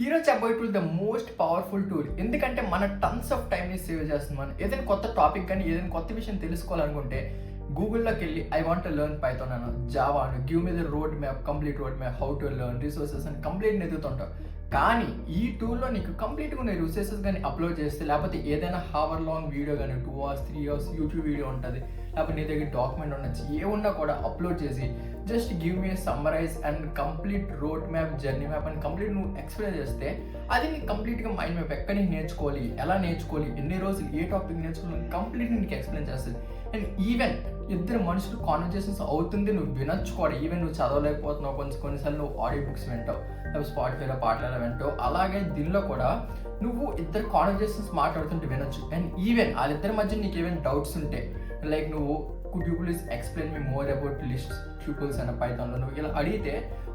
ఈరోజు చెప్పబోయే tool the most powerful tool. ఎందుకంటే మన టన్స్ ఆఫ్ టైంని సేవ్ చేస్తుంది. మనం ఏదైనా కొత్త టాపిక్ కానీ ఏదైనా కొత్త విషయం తెలుసుకోవాలనుకుంటే గూగుల్లోకి వెళ్ళి I want to learn Python Anu, Java Anu, give me the road map, complete road map, how to learn, resources అని కంప్లీట్ ఎదుగుతుంటాం. కానీ ఈ టూల్లో నీకు కంప్లీట్గా ఉన్న రిసోర్సెస్ కానీ అప్లోడ్ చేస్తే, లేకపోతే ఏదైనా హావర్ లాంగ్ వీడియో కానీ 2 hours 3 hours యూట్యూబ్ వీడియో ఉంటుంది, లేకపోతే నీ దగ్గర డాక్యుమెంట్ ఉండొచ్చు, ఏ ఉన్నా కూడా అప్లోడ్ చేసి just give me summarise and complete road map, journey map అని కంప్లీట్ నువ్వు ఎక్స్ప్లెయిన్ చేస్తే అది నీకు కంప్లీట్గా మైండ్ మ్యాప్ ఎక్కడి నుంచి నేర్చుకోవాలి, ఎలా నేర్చుకోవాలి, ఎన్ని రోజులు ఏ టాపిక్ నేర్చుకోవాలి కంప్లీట్గా నీకు ఎక్స్ప్లెయిన్ చేస్తుంది. అండ్ ఈవెన్ ఇద్దరు మనుషులు కాన్వర్జేషన్స్ అవుతుంది, నువ్వు వినొచ్చు కూడా. ఈవెన్ నువ్వు చదవలేకపోతున్నావు, కొన్నిసార్లు నువ్వు ఆడియో బుక్స్ వింటావు, లేకపోతే స్పాటిఫైలో పాటలు వింటావు. అలాగే దీనిలో కూడా నువ్వు ఇద్దరు కాన్వర్జేషన్స్ మాట్లాడుతుంటే వినొచ్చు. అండ్ ఈవెన్ వాళ్ళిద్దరి మధ్య నీకు ఏమైనా డౌట్స్ ఉంటే, లైక్ నువ్వు could you please explain me more about list tuples అన్న పైథాన్లో నువ్వు ఇలా అడిగితే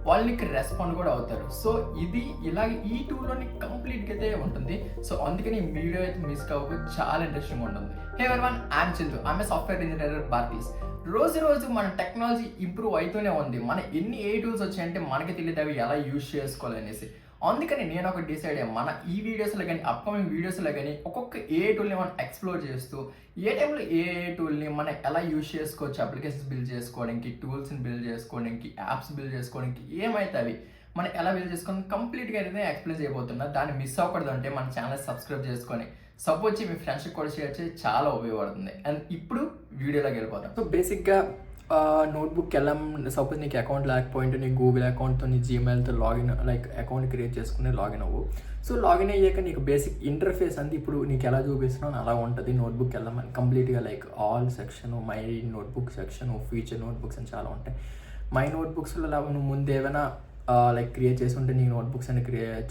వాళ్ళు నీకు రెస్పాండ్ కూడా అవుతారు. సో ఇది ఇలాగే ఈ టూల్లో నీకు కంప్లీట్గా అయితే ఉంటుంది. సో అందుకని ఈ వీడియో అయితే మిస్ కావు, చాలా ఇంట్రెస్టింగ్ ఉంటుంది. Hey everyone, I'm Chandu, I'm a software engineer భారతీస్. రోజు మన టెక్నాలజీ ఇంప్రూవ్ అవుతూనే ఉంది. మన ఎన్ని ఏ టూల్స్ వచ్చాయంటే మనకి తెలియదు అవి ఎలా యూజ్ చేసుకోవాలనేసి. అందుకని నేను ఒక డిసైడ్ అయ్యాను, మన ఈ వీడియోస్లో కానీ అప్కమింగ్ వీడియోస్లో కానీ ఒక్కొక్క ఏ టూల్ని మనం ఎక్స్ప్లోర్ చేస్తూ ఏ టైంలో ఏ టూల్ని మనం ఎలా యూజ్ చేసుకోవచ్చు, అప్లికేషన్స్ బిల్డ్ చేసుకోవడానికి, టూల్స్ని బిల్డ్ చేసుకోవడానికి, యాప్స్ బిల్డ్ చేసుకోవడానికి, ఏమైతే అవి మనం ఎలా బిల్డ్ చేసుకోవడం కంప్లీట్గా అయితే ఎక్స్ప్లెయిన్ చేయబోతున్నా. దాన్ని మిస్ అవ్వకూడదు అంటే మన ఛానల్ సబ్స్క్రైబ్ చేసుకొని సపోర్ట్ చేసి మీ ఫ్రెండ్స్కి కూడా షేర్ చేసి చాలా ఉపయోగపడుతుంది. అండ్ ఇప్పుడు వీడియోలోకి వెళ్ళిపోతాం. సో బేసిక్గా నోట్బుక్కి వెళ్ళాం. సపోజ్ నీకు అకౌంట్ లేకపోయింటే నీకు గూగుల్ అకౌంట్తో నీ జీమెయిల్తో లాగిన్, లైక్ అకౌంట్ క్రియేట్ చేసుకుని లాగిన్ అవ్వు. సో లాగిన్ అయ్యాక నీకు బేసిక్ ఇంటర్ఫేస్ అంతా ఇప్పుడు నీకు ఎలా చూపిస్తున్నావు అలా ఉంటుంది. నోట్బుక్ వెళ్ళామని కంప్లీట్గా like all section, my notebook section, feature notebooks అని చాలా ఉంటాయి. మై నోట్బుక్స్లో నువ్వు ముందు ఏమైనా లైక్ క్రియేట్ చేసి ఉంటే నీకు నోట్బుక్స్ అని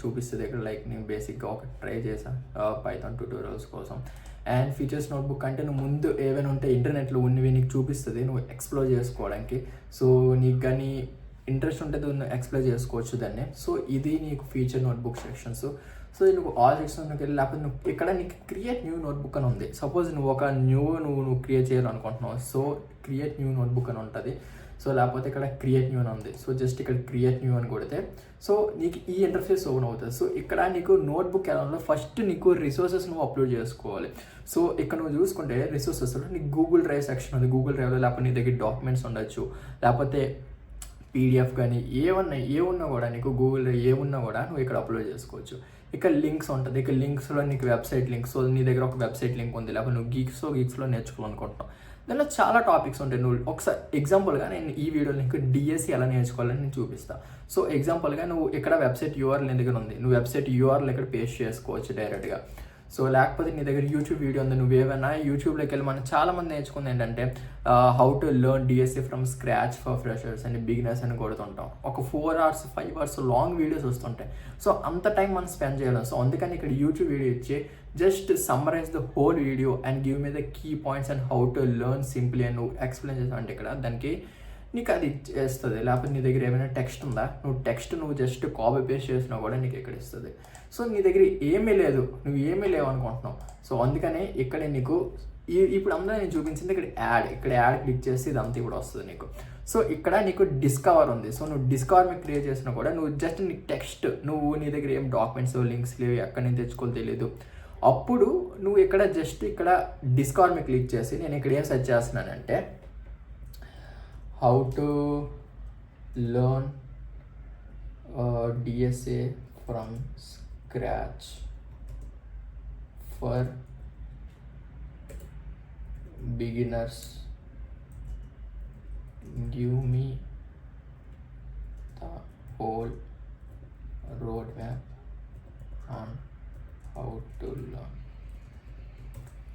చూపిస్తుంది ఇక్కడ. లైక్ నేను బేసిక్గా ఒక ట్రై చేశాను పైథాన్ ట్యూటోరియల్స్ కోసం. అండ్ ఫీచర్స్ నోట్బుక్ అంటే నువ్వు ముందు ఏమైనా ఉంటే ఇంటర్నెట్లో ఉన్నవి నీకు చూపిస్తుంది నువ్వు ఎక్స్ప్లోర్ చేసుకోవడానికి. సో నీకు కానీ ఇంట్రెస్ట్ ఉంటే నువ్వు ఎక్స్ప్లోర్ చేసుకోవచ్చు దాన్ని. సో ఇది నీకు ఫీచర్ నోట్బుక్ సెక్షన్స్. సో నువ్వు ఆల్ సెక్షన్కి వెళ్ళి, లేకపోతే నువ్వు ఇక్కడ నీకు క్రియేట్ న్యూ నోట్బుక్ అని ఉంది. సపోజ్ నువ్వు ఒక నువ్వు క్రియేట్ చేయాలనుకుంటున్నావు, సో క్రియేట్ న్యూ నోట్బుక్ అని ఉంటుంది. సో లేకపోతే ఇక్కడ క్రియేట్ న్యూ అని ఉంది. సో జస్ట్ ఇక్కడ క్రియేట్ న్యూ అని కొడితే సో నీకు ఈ ఇంటర్ఫేస్ ఓపెన్ అవుతుంది. సో ఇక్కడ నీకు నోట్బుక్ ఎలా ఫస్ట్ నీకు రిసోర్సెస్ నువ్వు అప్లోడ్ చేసుకోవాలి. సో ఇక్కడ నువ్వు చూసుకుంటే రిసోర్సెస్లో నీకు గూగుల్ డ్రైవ్ సెక్షన్ ఉంది. గూగుల్ డ్రైవ్లో లేకపోతే నీ దగ్గర డాక్యుమెంట్స్ ఉండొచ్చు, లేకపోతే పీడిఎఫ్ కానీ ఏమున్నా కూడా నీకు గూగుల్ డ్రైవ్ ఏమున్నా కూడా నువ్వు ఇక్కడ అప్లోడ్ చేసుకోవచ్చు. ఇక్కడ లింక్స్ ఉంటుంది. ఇక్కడ లింక్స్లో నీకు వెబ్సైట్ లింక్స్. సో నీ దగ్గర ఒక వెబ్సైట్ లింక్ ఉంది, లేకపోతే నువ్వు గీక్స్లో నేర్చుకోవాలనుకుంటున్నావు. దానిలో చాలా టాపిక్స్ ఉంటాయి. నువ్వు ఒకసారి ఎగ్జాంపుల్గా నేను ఈ వీడియోలో నీకు డిఎస్సి ఎలా నేర్చుకోవాలని నేను చూపిస్తాను. సో ఎగ్జాంపుల్గా నువ్వు ఇక్కడ వెబ్సైట్ యూఆర్ఎల్ నీ దగ్గర ఉంది, నువ్వు వెబ్సైట్ యూఆర్ఎల్ ఇక్కడ పేస్ట్ చేసుకోవచ్చు డైరెక్ట్గా. సో లేకపోతే నీ దగ్గర యూట్యూబ్ వీడియో ఉంది, నువ్వు ఏమైనా యూట్యూబ్లోకి వెళ్ళి మనం చాలామంది నేర్చుకుంది ఏంటంటే how to learn DSC from scratch for freshers అని, బిగినర్స్ అని కొడుతుంటాం. ఒక 4 hours 5 hours లాంగ్ వీడియోస్ వస్తుంటాయి. సో అంత టైం మనం స్పెండ్ చేయలేం. సో అందుకని ఇక్కడ యూట్యూబ్ వీడియో ఇచ్చి just summarise the whole video and give me the key points and how to learn simply అని నువ్వు ఎక్స్ప్లెయిన్ చేసావు అంటే ఇక్కడ దానికి నీకు అది చేస్తుంది. లేకపోతే నీ దగ్గర ఏమైనా టెక్స్ట్ ఉందా, నువ్వు జస్ట్ కాపీ పేస్ట్ చేసినా కూడా నీకు ఇక్కడ ఇస్తుంది. సో నీ దగ్గర ఏమీ లేదు, నువ్వు ఏమీ లేవు అనుకుంటున్నావు. సో అందుకనే ఇక్కడ నీకు ఇప్పుడు అందరూ నేను చూపించింది ఇక్కడ యాడ్ క్లిక్ చేసి ఇదంతా ఇప్పుడు వస్తుంది నీకు. సో ఇక్కడ నీకు డిస్కవర్ ఉంది. సో నువ్వు డిస్కవర్ మీద క్రియేట్ చేసినా కూడా నువ్వు జస్ట్ నీ టెక్స్ట్, నీ దగ్గర ఏం డాక్యుమెంట్స్ లింక్స్ లేవు, ఎక్కడి నుంచి తెచ్చుకోవాలి తెలియదు, అప్పుడు నువ్వు ఇక్కడ జస్ట్ ఇక్కడ డిస్కవర్ మీద క్లిక్ చేసి నేను ఇక్కడ ఏం సెర్చ్ చేస్తున్నానంటే how to learn DSA from scratch for beginners, give me the whole road map on how to learn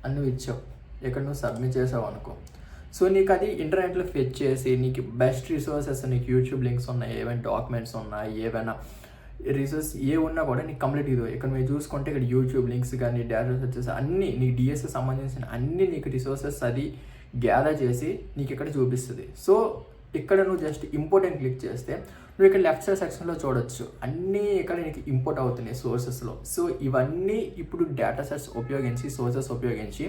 అని నువ్వు ఇచ్చావు. ఇక్కడ నువ్వు సబ్మిట్ చేసావు అనుకో. సో నీకు అది ఇంటర్నెట్లో ఫెచ్ చేసి నీకు బెస్ట్ రిసోర్సెస్, నీకు యూట్యూబ్ లింక్స్ ఉన్నాయి, ఏమైనా డాక్యుమెంట్స్ ఉన్నాయి, ఏమైనా రిసోర్స్ ఉన్నా కూడా నీకు కంప్లీట్ ఇది. ఇక్కడ మీరు చూసుకుంటే ఇక్కడ యూట్యూబ్ లింక్స్ కానీ డేటా రిసోర్సెస్ అన్నీ నీకు డిఎస్కి సంబంధించిన అన్ని నీకు రిసోర్సెస్ అది గ్యాదర్ చేసి నీకు ఇక్కడ చూపిస్తుంది. సో ఇక్కడ నువ్వు జస్ట్ ఇంపోర్ట్ అని క్లిక్ చేస్తే నువ్వు ఇక్కడ లెఫ్ట్ సైడ్ సెక్షన్లో చూడొచ్చు అన్నీ ఇక్కడ నీకు ఇంపోర్ట్ అవుతున్నాయి సోర్సెస్లో. సో ఇవన్నీ ఇప్పుడు డేటా సెట్స్ ఉపయోగించి, సోర్సెస్ ఉపయోగించి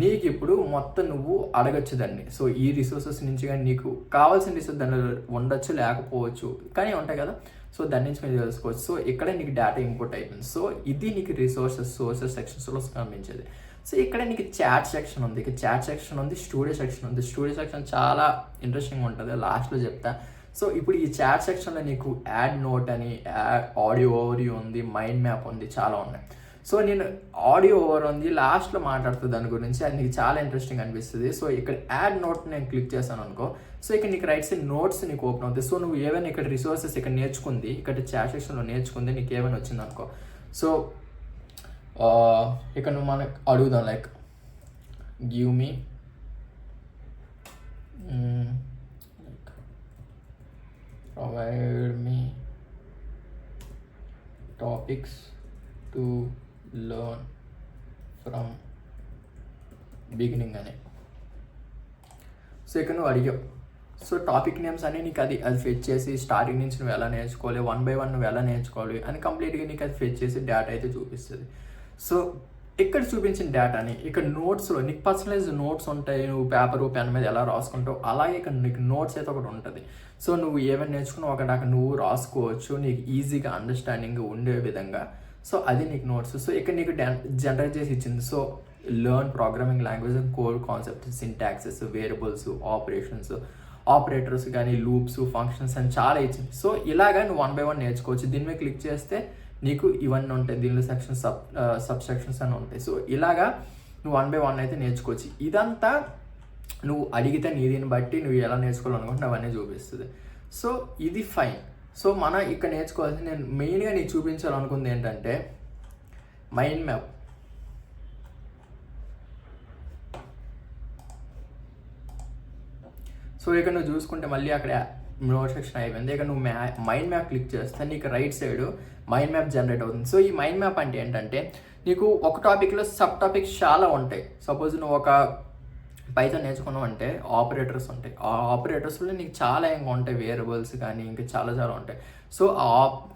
నీకు ఇప్పుడు మొత్తం నువ్వు అడగచ్చు దాన్ని. సో ఈ రిసోర్సెస్ నుంచి కానీ నీకు కావాల్సిన రిసోర్స్ దానిలో ఉండొచ్చు, లేకపోవచ్చు, కానీ ఉంటాయి కదా. సో దాని నుంచి మీరు తెలుసుకోవచ్చు. సో ఇక్కడ నీకు డేటా ఇంపోర్ట్ అయిపోయింది. సో ఇది నీకు సోర్సెస్ సెక్షన్స్లో కనిపించేది. సో ఇక్కడ నీకు చాట్ సెక్షన్ ఉంది, చాట్ సెక్షన్ ఉంది, స్టూడియో సెక్షన్ ఉంది. స్టూడియో సెక్షన్ చాలా ఇంట్రెస్టింగ్ ఉంటుంది, లాస్ట్లో చెప్తా. సో ఇప్పుడు ఈ చాట్ సెక్షన్లో నీకు యాడ్ నోట్ అని, ఆడియో ఓవర్ ఉంది, మైండ్ మ్యాప్ ఉంది, చాలా ఉన్నాయి. సో నేను ఆడియో ఓవర్ ఉంది లాస్ట్లో మాట్లాడుతుంది దాని గురించి, అది నీకు చాలా ఇంట్రెస్టింగ్ అనిపిస్తుంది. సో ఇక్కడ యాడ్ నోట్ నేను క్లిక్ చేశాను అనుకో, సో ఇక్కడ నీకు రైట్ సైడ్ నోట్స్ నీకు ఓపెన్ అవుతాయి. సో నువ్వు ఏమైనా ఇక్కడ రిసోర్సెస్ ఇక్కడ నేర్చుకుంది, ఇక్కడ చాట్ సెక్షన్లో నేర్చుకుంది, నీకు ఏమైనా వచ్చింది అనుకో. సో ఇక్కడ నువ్వు మనకు అడుగుదాం, like give me provide me topics to learn from beginning అని. సో ఇక్కడ నువ్వు అడిగావు. సో టాపిక్ నేమ్స్ అని నీకు అది ఫెచ్ చేసి స్టార్టింగ్ నుంచి నువ్వు ఎలా నేర్చుకోవాలి, 1 by 1 నువ్వు ఎలా నేర్చుకోవాలి అని కంప్లీట్గా నీకు అది ఫెచ్ చేసి డేటా అయితే చూపిస్తుంది. సో ఇక్కడ చూపించిన డేటాని ఇక్కడ నోట్స్లో నీకు పర్సనలైజ్డ్ నోట్స్ ఉంటాయి, నువ్వు పేపరు పెన్ మీద ఎలా రాసుకుంటావు అలాగే ఇక్కడ నీకు నోట్స్ అయితే ఒకటి ఉంటుంది. సో నువ్వు ఏమైనా నేర్చుకున్నావు అక్కడ నువ్వు రాసుకోవచ్చు, నీకు ఈజీగా అండర్స్టాండింగ్ ఉండే విధంగా. సో అది నీకు నోట్స్. సో ఇక్కడ నీకు జనరేట్ చేసి ఇచ్చింది. So learn programming language, core concepts, syntaxes, variables, operators కానీ, లూప్స్, ఫంక్షన్స్ అని చాలా ఇచ్చింది. సో ఇలాగా నువ్వు 1 by 1 నేర్చుకోవచ్చు. దీని మీద క్లిక్ చేస్తే నీకు ఇవన్నీ ఉంటాయి, దీనిలో సెక్షన్స్ సబ్ సెక్షన్స్ అని ఉంటాయి. సో ఇలాగా నువ్వు 1 by 1 అయితే నేర్చుకోవచ్చు. ఇదంతా నువ్వు అడిగితే నీ దీన్ని బట్టి నువ్వు ఎలా నేర్చుకోవాలనుకుంటే అవన్నీ చూపిస్తుంది. సో ఇది ఫైన్. సో మనం ఇక్కడ నేర్చుకోవాల్సి నేను మెయిన్గా నీకు చూపించాలనుకుంది ఏంటంటే మైండ్ మ్యాప్. సో ఇక్కడ నువ్వు చూసుకుంటే మళ్ళీ అక్కడ నోట్ సెక్షన్ అయిపోయింది. ఇక్కడ నువ్వు మైండ్ మ్యాప్ క్లిక్ చేస్తే నీకు right side mind map generate అవుతుంది. సో ఈ మైండ్ మ్యాప్ అంటే ఏంటంటే నీకు ఒక టాపిక్లో సబ్ టాపిక్స్ చాలా ఉంటాయి. సపోజ్ నువ్వు ఒక పైథాన్ నేర్చుకున్నావు అంటే ఆపరేటర్స్ ఉంటాయి, ఆ ఆపరేటర్స్లో నీకు చాలా ఇంకా ఉంటాయి, వేరియబుల్స్ కానీ ఇంకా చాలా ఉంటాయి. సో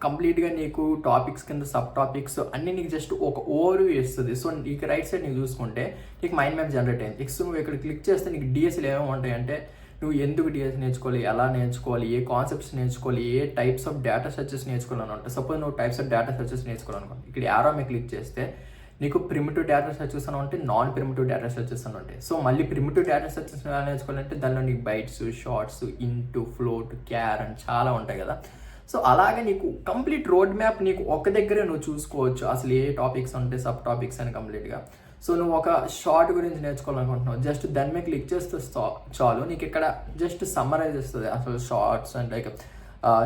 కంప్లీట్గా నీకు టాపిక్స్ కింద సబ్ టాపిక్స్ అన్నీ నీకు జస్ట్ ఒక ఓవర్వ్యూ ఇస్తుంది. సో నీకు రైట్ సైడ్ నీకు చూసుకుంటే నీకు మైండ్ మ్యాప్ జనరేట్ అయింది. నెక్స్ట్ నువ్వు ఇక్కడ క్లిక్ చేస్తే నీకు డిఎస్లు ఏమేమి ఉంటాయి అంటే నువ్వు ఎందుకు డిఎస్ నేర్చుకోవాలి, ఎలా నేర్చుకోవాలి, ఏ కాన్సెప్ట్స్ నేర్చుకోవాలి, ఏ టైప్స్ ఆఫ్ డేటా సెర్చెస్ నేర్చుకోవాలని ఉంటాయి. సపోజ్ నువ్వు టైప్స్ ఆఫ్ డేటా సెర్చెస్ నేర్చుకోవాలనుకోండి, ఇక్కడ యారో మీద క్లిక్ చేస్తే నీకు ప్రిమిటివ్ డేటా సెర్చెస్ అని ఉంటాయి, నాన్ ప్రిమిటివ్ డేటా సెర్చెస్ అని ఉంటాయి. సో మళ్ళీ ప్రిమిటివ్ డేటా సెర్చెస్ ఎలా నేర్చుకోవాలంటే దానిలో నీకు బైట్స్, షార్ట్స్, ఇంటు, ఫ్లోట్, క్యార్ అని చాలా ఉంటాయి కదా. సో అలాగే నీకు కంప్లీట్ రోడ్ మ్యాప్ నీకు ఒక దగ్గరే నువ్వు చూసుకోవచ్చు, అసలు ఏ టాపిక్స్ ఉంటాయి, సబ్ టాపిక్స్ అని కంప్లీట్గా. సో నువ్వు ఒక షార్ట్ గురించి నేర్చుకోవాలనుకుంటున్నావు, జస్ట్ దాని మీద క్లిక్ చేస్తే చాలు, నీకు ఇక్కడ జస్ట్ సమ్మరైజ్ వస్తుంది అసలు షార్ట్స్ అంటే లైక్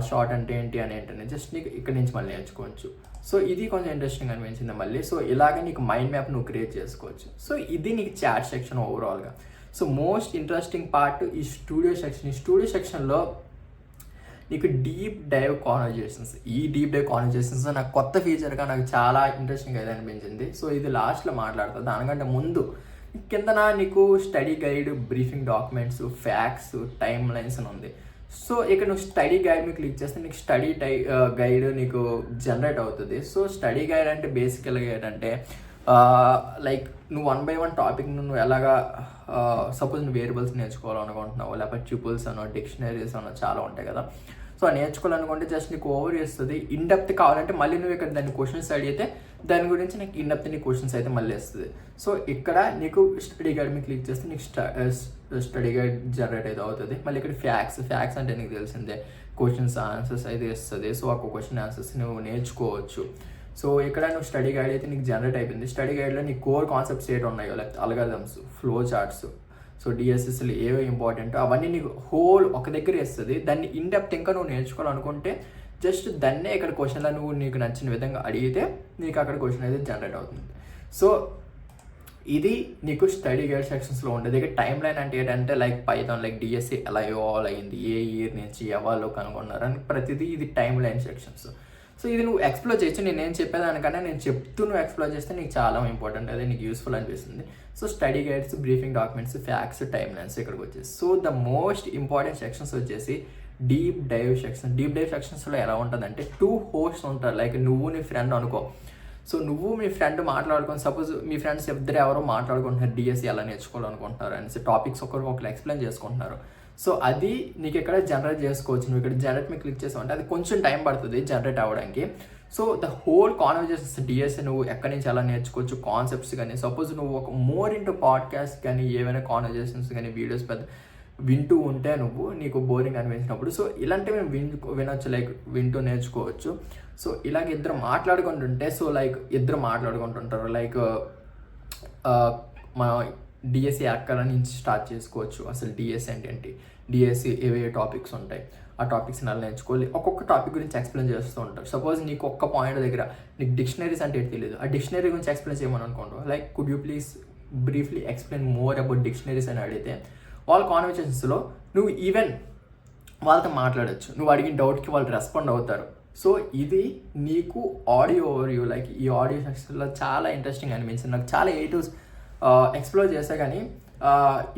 షార్ట్ అంటే ఏంటి అని ఏంటని జస్ట్ నీకు ఇక్కడ నుంచి మళ్ళీ నేర్చుకోవచ్చు. సో ఇది కొంచెం ఇంట్రెస్టింగ్ అనిపించింది మళ్ళీ. సో ఇలాగే నీకు మైండ్ మ్యాప్ నువ్వు క్రియేట్ చేసుకోవచ్చు. సో ఇది నీకు చాట్ సెక్షన్ ఓవరాల్గా. సో మోస్ట్ ఇంట్రెస్టింగ్ పార్ట్ ఈ స్టూడియో సెక్షన్. ఈ స్టూడియో సెక్షన్లో నీకు డీప్ డైవ్ కాన్వర్జేషన్స్. ఈ డీప్ డైవ్ కాన్వర్జేషన్స్ నాకు కొత్త ఫీచర్గా నాకు చాలా ఇంట్రెస్టింగ్ అయితే అనిపించింది. సో ఇది లాస్ట్లో మాట్లాడుతుంది. దానికంటే ముందు కిందన నీకు study guide, briefing documents, facts, time lines అని ఉంది. సో ఇక్కడ నువ్వు స్టడీ గైడ్ మీద క్లిక్ చేస్తే నీకు స్టడీ గైడ్ నీకు జనరేట్ అవుతుంది. సో స్టడీ గైడ్ అంటే బేసికల్గా ఏంటంటే లైక్ నువ్వు 1 by 1 టాపిక్ నువ్వు ఎలాగా సపోజ్ నువ్వు వేరియబుల్స్ నేర్చుకోవాలనుకుంటున్నావు, లేకపోతే ట్యూపుల్స్ అనో, డిక్షనరీస్ అనో చాలా ఉంటాయి కదా. సో నేర్చుకోవాలనుకుంటే జస్ట్ నీకు ఓవర్ చేస్తుంది. ఇన్డెప్త్ కావాలంటే మళ్ళీ నువ్వు ఇక్కడ దాన్ని క్వశ్చన్స్ అడిగితే దాని గురించి నీకు ఇన్డెప్త్ నీ క్వశ్చన్స్ అయితే మళ్ళీ వస్తుంది. సో ఇక్కడ నీకు స్టడీ గైడ్ మీద క్లిక్ చేస్తే నీకు స్టడీ గైడ్ జనరేట్ అయితే అవుతుంది. మళ్ళీ ఇక్కడ ఫ్యాక్ట్స్ అంటే నీకు తెలిసిందే, క్వశ్చన్స్ ఆన్సర్స్ అయితే ఇస్తుంది. సో ఆ క్వశ్చన్ ఆన్సర్స్ నువ్వు నేర్చుకోవచ్చు. సో ఇక్కడ నువ్వు స్టడీ గైడ్ అయితే నీకు జనరేట్ అయిపోయింది. స్టడీ గైడ్లో నీ కోర్ కాన్సెప్ట్స్ ఏటి ఉన్నాయో, లేకపోతే అల్గారిథమ్స్, ఫ్లో చార్ట్స్, సో డిఎస్ఎస్లు ఏవో ఇంపార్టెంట్ అవన్నీ నీకు హోల్ ఒక దగ్గర ఇస్తుంది. దాన్ని ఇన్డెప్త్ ఇంకా నువ్వు నేర్చుకోవాలనుకుంటే జస్ట్ దాన్నే ఇక్కడ క్వశ్చన్లో నువ్వు నీకు నచ్చిన విధంగా అడిగితే నీకు అక్కడ క్వశ్చన్ అయితే జనరేట్ అవుతుంది. సో ఇది నీకు స్టడీ గైడ్ సెక్షన్స్లో ఉండేది. ఇక టైం లైన్ అంటే ఏంటంటే లైక్ పైథాన్, లైక్ డిఎస్సి ఎలా ఇవాల్వ్ అయింది, ఏ ఇయర్ నుంచి ఎవరు కనుగొన్నారు అని ప్రతిదీ ఇది టైం లైన్ సెక్షన్స్. సో ఇది నువ్వు ఎక్స్ప్లోర్ చేయొచ్చు. నేను చెప్పేదానికన్నా నేను చెప్తూ నువ్వు ఎక్స్ప్లోర్ చేస్తే నీకు చాలా ఇంపార్టెంట్, అదే నీకు యూస్ఫుల్ అనిపిస్తుంది. So study guides, briefing documents, facts, time lines ఇక్కడికి వచ్చేసి. So the most important sections వచ్చేసి deep dive section. Deep dive సెక్షన్స్లో ఎలా ఉంటుందంటే 2 hosts ఉంటారు, లైక్ నువ్వు నీ ఫ్రెండ్ అనుకో. సో నువ్వు మీ ఫ్రెండ్ మాట్లాడుకొని, సపోజ్ మీ ఫ్రెండ్స్ ఇద్దరు ఎవరో మాట్లాడుకుంటున్నారు డిఎస్సి ఎలా నేర్చుకోవాలనుకుంటున్నారు అనేసి టాపిక్స్ ఒకరు ఎక్స్ప్లెయిన్ చేసుకుంటున్నారు. సో అది నీకు ఇక్కడ జనరేట్ చేసుకోవచ్చు. నువ్వు ఇక్కడ జనరేట్ మీద క్లిక్ చేసావు అంటే అది కొంచెం టైం పడుతుంది జనరేట్ అవ్వడానికి. So the whole conversations DSC నువ్వు ఎక్కడి నుంచి ఎలా నేర్చుకోవచ్చు, కాన్సెప్ట్స్ కానీ, సపోజ్ నువ్వు ఒక మోర్ ఇంటూ పాడ్కాస్ట్ కానీ ఏమైనా కాన్వర్జేషన్స్ కానీ వీడియోస్ వింటూ ఉంటే నీకు బోరింగ్ అనిపించినప్పుడు సో ఇలాంటివి వినొచ్చు, లైక్ వింటూ నేర్చుకోవచ్చు. సో ఇలాగ ఇద్దరు మాట్లాడుకుంటుంటే సో లైక్ ఇద్దరు మాట్లాడుకుంటుంటారు, లైక్ మన డిఎస్సి ఎక్కడ నుంచి స్టార్ట్ చేసుకోవచ్చు, అసలు డిఎస్సి అంటే ఏంటి, డిఎస్సి ఏవే టాపిక్స్ ఉంటాయి, ఆ టాపిక్స్ ఎలా నేర్చుకోవాలి, ఒక్కొక్క టాపిక్ గురించి ఎక్స్ప్లెయిన్ చేస్తూ ఉంటారు. సపోజ్ నీకు ఒక్క పాయింట్ దగ్గర నీకు డిక్షనరీస్ అంటే ఏంటి తెలియదు, ఆ డిక్షనరీ గురించి ఎక్స్ప్లెయిన్ చేయమని అనుకోండి, like could you please briefly explain more about dictionaries అని అడిగితే వాళ్ళ కాన్వర్సేషన్స్లో నువ్వు ఈవెన్ వాళ్ళతో మాట్లాడచ్చు, నువ్వు అడిగిన డౌట్కి వాళ్ళు రెస్పాండ్ అవుతారు. సో ఇది నీకు ఆడియో ఓవర్వ్యూ, లైక్ ఈ ఆడియో సెక్షన్లో చాలా ఇంట్రెస్టింగ్ అనిపించింది నాకు. చాలా ఏటూస్ ఎక్స్ప్లోర్ చేసా కానీ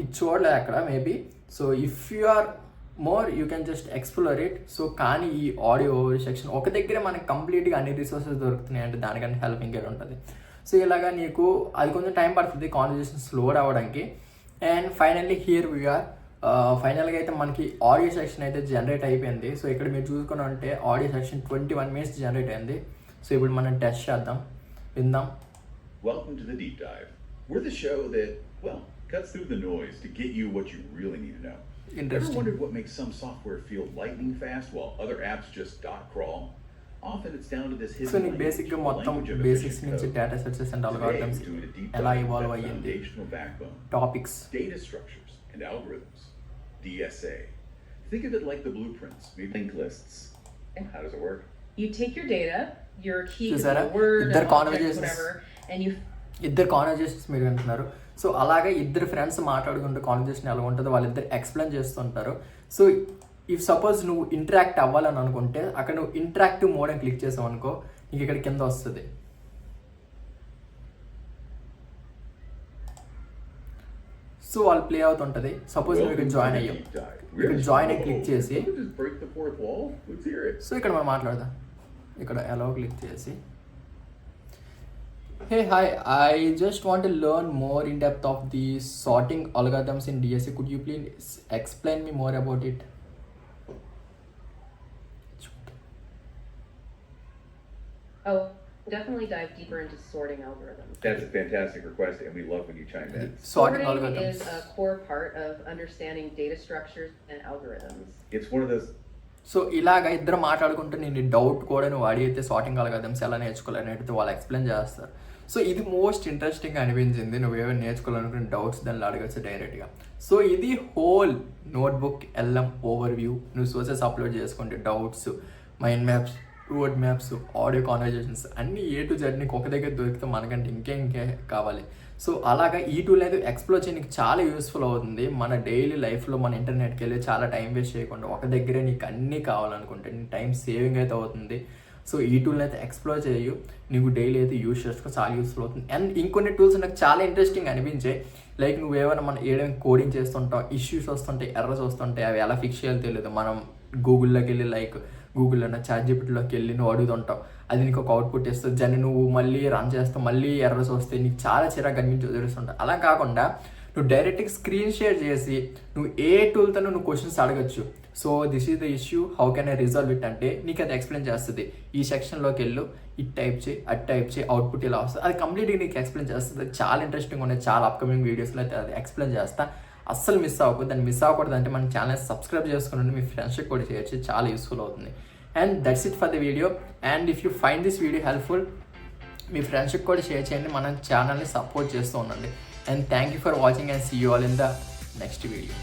ఇది చూడలేదు అక్కడ maybe. So if you are more you can just explore it. So కానీ ఈ ఆడియో ఓవర్వ్యూ సెక్షన్ ఒక దగ్గర మనకి కంప్లీట్గా అన్ని రిసోర్సెస్ దొరుకుతున్నాయి అంటే దానికంటే హెల్పింగ్ ఏది ఉంటుంది. సో ఇలాగా నీకు అది కొంచెం టైం పడుతుంది కాన్వర్జేషన్ స్లోడ్ అవ్వడానికి. అండ్ ఫైనల్లీ హియర్ వీఆర్, ఫైనల్గా అయితే మనకి ఆడియో సెక్షన్ అయితే జనరేట్ అయిపోయింది. సో ఇక్కడ మీరు చూసుకుని ఉంటే ఆడియో సెక్షన్ 21 minutes జనరేట్ అయింది. సో ఇప్పుడు మనం టెస్ట్ చేద్దాం, విందాం. Welcome to the deep dive. We're the show that, well, cuts through the noise to get you what you really need to know. Ever wondered what makes some software feel lightning fast while other apps just dot crawl? Often it's down to this hidden so నీకు బేసిక్గా మొత్తం basics నుంచి data sets and algorithms ఎలా evolve అయ్యింది, topics, data structures and algorithms, DSA. Think of it like the blueprints, maybe linked lists. And how does it work? You take your data, your key is a word, object, whatever, and you ఇద్దరు conversations మీరు వింటున్నారు. So అలాగే ఇద్దరు friends మాట్లాడుకుంటే conversation ఎలా ఉంటుందో వాళ్ళిద్దరు explain చేస్తుంటారు. సో ఇఫ్ సపోజ్ నువ్వు ఇంటరాక్ట్ అవ్వాలని అనుకుంటే అక్కడ నువ్వు ఇంటరాక్టివ్ మోడ్ అని క్లిక్ చేసావు అనుకో, నీకు ఇక్కడ కింద వస్తుంది. సో వాళ్ళు ప్లే అవుతుంటుంది. సపోజ్ నువ్వు ఇక్కడ జాయిన్ అయ్యావు, ఇక్కడ జాయిన్ అయ్యి క్లిక్ చేసి సో ఇక్కడ మనం మాట్లాడదాం. ఇక్కడ ఎలా క్లిక్ చేసి hey hi, I just want to learn more in depth of the sorting algorithms in DSC. Could you please explain me more about it? Oh, definitely dive deeper into sorting algorithms. That's a fantastic request and we love when you chime in. Sorting algorithms is a core part of understanding data structures and algorithms. It's one of those. So ఇలాగ ఇద్దరు మాట్లాడుకుంటే నేను doubt కూడా నువ్వు అడిగితే sorting algorithms ఎలా నేర్చుకోవాలని అడిగితే వాళ్ళు ఎక్స్ప్లెయిన్ చేస్తారు. సో ఇది మోస్ట్ ఇంట్రెస్టింగ్ అనిపించింది. నువ్వేమైనా నేర్చుకోవాలనుకున్న డౌట్స్ దాన్ని అడగచ్చు డైరెక్ట్గా. సో ఇది హోల్ నోట్బుక్ ఎల్ఎం ఓవర్వ్యూ. నువ్వు సోర్సెస్ అప్లోడ్ చేసుకుంటే doubts, mind maps, road maps, audio conversations అన్నీ A to Z నీకు ఒక దగ్గర దొరికితే మనకంటే ఇంకే కావాలి. సో అలాగా ఈ టూల్ అయితే ఎక్స్ప్లోర్ చేయడానికి చాలా యూస్ఫుల్ అవుతుంది. మన డైలీ లైఫ్లో మన ఇంటర్నెట్కి వెళ్ళి చాలా టైం వేస్ట్ చేయకుండా ఒక దగ్గరే నీకు అన్నీ కావాలనుకుంటే నీ టైం సేవింగ్ అయితే అవుతుంది. సో ఈ టూల్ని అయితే ఎక్స్ప్లోర్ చేయు, నీకు డైలీ అయితే యూస్ చేసుకో, చాలా యూస్ఫుల్ అవుతుంది. అండ్ ఇంకొన్ని టూల్స్ నాకు చాలా ఇంట్రెస్టింగ్ అనిపించాయి. లైక్ నువ్వు ఏమైనా మనం ఏదైనా కోడింగ్ చేస్తుంటావు, ఇష్యూస్ వస్తుంటాయి, ఎర్రర్స్ వస్తుంటాయి, అవి ఎలా ఫిక్స్ చేయాలో తెలియదు. మనం గూగుల్లోకి వెళ్ళి లైక్ గూగుల్లోనే ChatGPTలోకి వెళ్ళి నువ్వు అడుగుతుంటావు, అది నీకు ఒక అవుట్పుట్ ఇస్తుంది. దాన్ని నువ్వు మళ్ళీ రన్ చేస్తావు, మళ్ళీ ఎర్రర్స్ వస్తాయి, నీకు చాలా చిరాకు కనిపించి తెలుస్తుంటావు. అలా కాకుండా నువ్వు డైరెక్ట్గా స్క్రీన్ షేర్ చేసి నువ్వు ఏ టూల్తో నువ్వు క్వశ్చన్స్ అడగచ్చు. So this is the issue, how can I resolve it అంటే నీకు అది ఎక్స్ప్లెయిన్ చేస్తుంది. ఈ సెక్షన్లోకి వెళ్ళు, ఇది టైప్ చేయి, అది టైప్ చేయి, అవుట్పుట్ ఇలా వస్తుంది. అది కంప్లీట్గా నీకు ఎక్స్ప్లెయిన్ చేస్తుంది. చాలా ఇంట్రెస్టింగ్ ఉన్నాయి. చాలా అప్కమింగ్ వీడియోస్లో అయితే అది ఎక్స్ప్లెయిన్ చేస్తా. అస్సలు మిస్ అవ్వకూడదు. దాన్ని మిస్ అవ్వకూడదు అంటే మన ఛానల్ సబ్స్క్రైబ్ చేసుకుని మీ ఫ్రెండ్స్కి కూడా చేయొచ్చు, చాలా యూస్ఫుల్ అవుతుంది. And that's it for the video. And if you find this video helpful, మీ ఫ్రెండ్స్కి కూడా షేర్ చేయండి. మన ఛానల్ని సపోర్ట్ చేస్తూ ఉండండి. And thank you for watching and see you all in the next video.